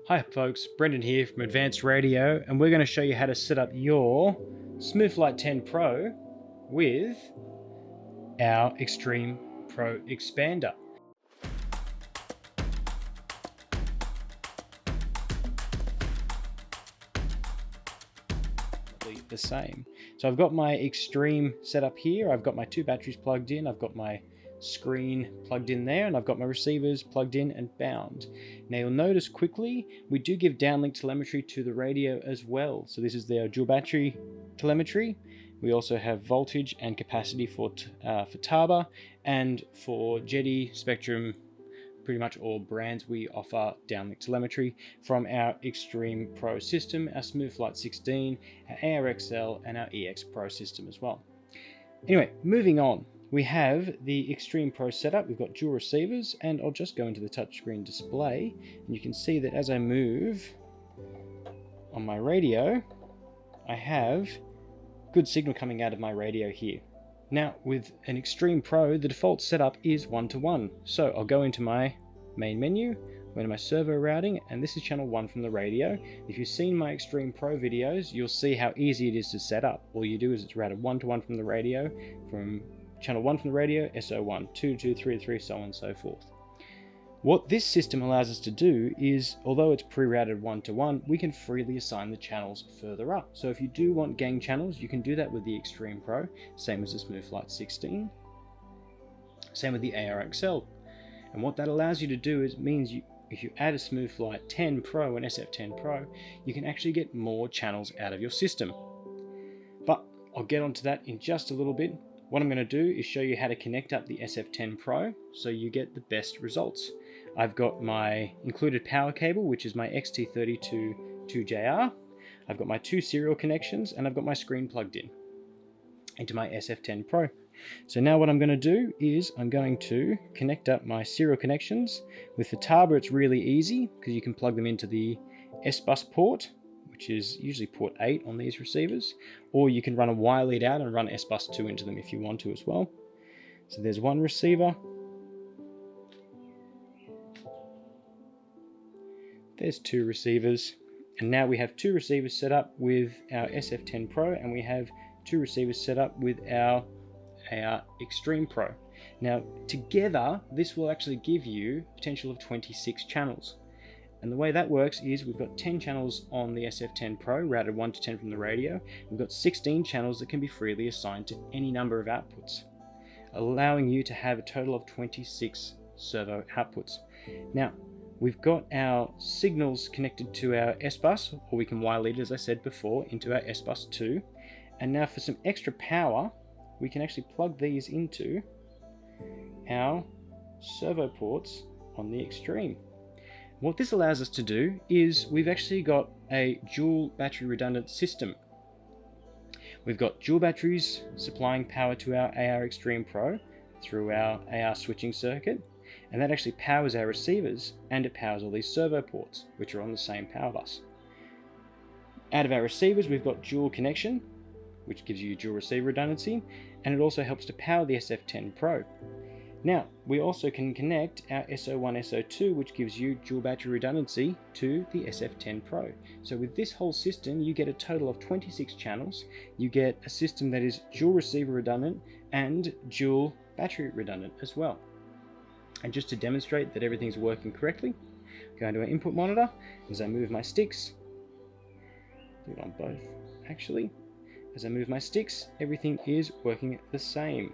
Hi folks, Brendan here from Advanced Radio, and we're going to show you how to set up your Smoothlight 10 Pro with our Xtreme Pro expander. The same. So I've got my Xtreme set up here, I've got my two batteries plugged in, I've got my screen plugged in there, and I've got my receivers plugged in and bound. Now you'll notice quickly we do give downlink telemetry to the radio as well. So this is their dual battery telemetry. We also have voltage and capacity for Taba, and for Jetty, Spectrum, pretty much all brands we offer downlink telemetry from our Xtreme Pro system, our Smoothlight 16, our ARXL, and our EX Pro system as well. Anyway, moving on. We have the Xtreme Pro setup. We've got dual receivers, and I'll just go into the touchscreen display, and you can see that as I move on my radio, I have good signal coming out of my radio here. Now, with an Xtreme Pro, the default setup is 1-to-1. So I'll go into my main menu, go into my servo routing, and this is channel 1 from the radio. If you've seen my Xtreme Pro videos, you'll see how easy it is to set up. All you do is it's routed 1-to-1 from the radio, from channel 1 from the radio, SO1, 2 to 2, 3 to 3, so on and so forth. What this system allows us to do is, although it's pre-routed 1-to-1, we can freely assign the channels further up. So if you do want gang channels, you can do that with the Xtreme Pro, same as the Smoothlight 16, same with the ARXL. And what that allows you to do is means if you add a Smoothlight 10 Pro and SF10 Pro, you can actually get more channels out of your system. But I'll get onto that in just a little bit. What I'm going to do is show you how to connect up the SF10 Pro so you get the best results. I've got my included power cable, which is my XT32 2JR. I've got my two serial connections, and I've got my screen plugged in into my SF10 Pro. So now what I'm going to do is I'm going to connect up my serial connections. With the Taba, it's really easy because you can plug them into the S-Bus port, which is usually port 8 on these receivers, or you can run a wire lead out and run S-Bus 2 into them if you want to as well. So there's one receiver. There's two receivers. And now we have two receivers set up with our SF10 Pro, and we have two receivers set up with our Xtreme Pro. Now together, this will actually give you a potential of 26 channels. And the way that works is we've got 10 channels on the SF10 Pro, routed 1-to-10 from the radio. We've got 16 channels that can be freely assigned to any number of outputs, allowing you to have a total of 26 servo outputs. Now, we've got our signals connected to our S-Bus, or we can wire lead, as I said before, into our S-Bus 2. And now for some extra power, we can actually plug these into our servo ports on the Xtreme. What this allows us to do is we've actually got a dual battery redundant system. We've got dual batteries supplying power to our AR Xtreme Pro through our AR switching circuit, and that actually powers our receivers, and it powers all these servo ports, which are on the same power bus. Out of our receivers, we've got dual connection, which gives you dual receiver redundancy, and it also helps to power the SF10 Pro. Now, we also can connect our SO1, SO2, which gives you dual battery redundancy, to the SF10 Pro. So with this whole system, you get a total of 26 channels. You get a system that is dual receiver redundant and dual battery redundant as well. And just to demonstrate that everything's working correctly, go into our input monitor. As I move my sticks, do it on both actually. As I move my sticks, everything is working the same.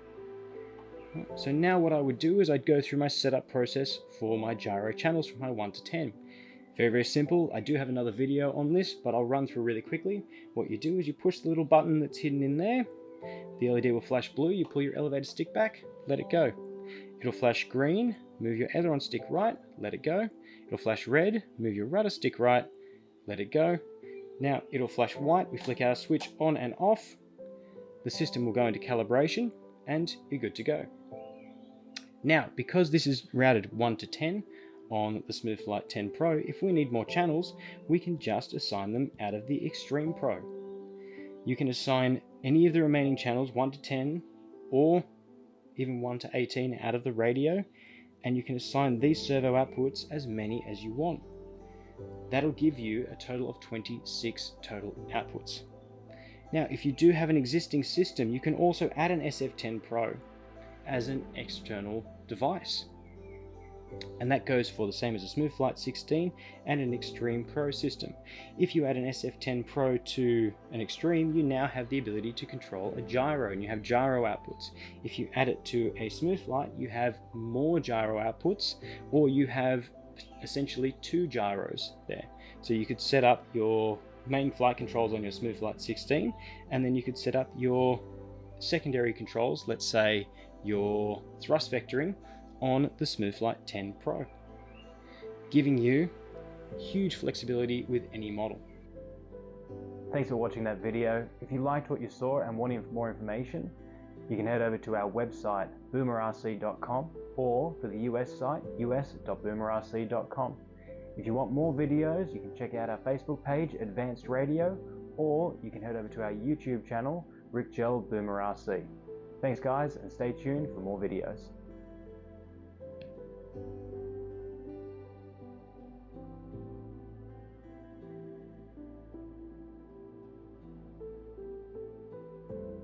So now what I would do is I'd go through my setup process for my gyro channels from my 1-to-10. Very, very simple. I do have another video on this, but I'll run through really quickly. What you do is you push the little button that's hidden in there. The LED will flash blue. You pull your elevator stick back, let it go. It'll flash green, move your aileron stick right, let it go. It'll flash red, move your rudder stick right, let it go. Now it'll flash white. We flick our switch on and off. The system will go into calibration, and you're good to go. Now, because this is routed 1-to-10 on the Smoothlight 10 Pro, if we need more channels, we can just assign them out of the Xtreme Pro. You can assign any of the remaining channels 1-to-10 or even 1-to-18 out of the radio, and you can assign these servo outputs as many as you want. That'll give you a total of 26 total outputs. Now, if you do have an existing system, you can also add an SF10 Pro as an external device. And that goes for the same as a Smooth Flight 16 and an Xtreme Pro system. If you add an SF10 Pro to an Xtreme, you now have the ability to control a gyro, and you have gyro outputs. If you add it to a Smooth Flight, you have more gyro outputs, or you have essentially 2 gyros there. So you could set up your main flight controls on your Smooth Flight 16, and then you could set up your secondary controls, let's say your thrust vectoring, on the Smooth Flight 10 Pro, giving you huge flexibility with any model. Thanks for watching that video. If you liked what you saw and want more information, you can head over to our website boomerrc.com, or for the US site us.boomerrc.com. If you want more videos, you can check out our Facebook page Advanced Radio, or you can head over to our YouTube channel Rick Gel Boomer RC. Thanks guys, and stay tuned for more videos.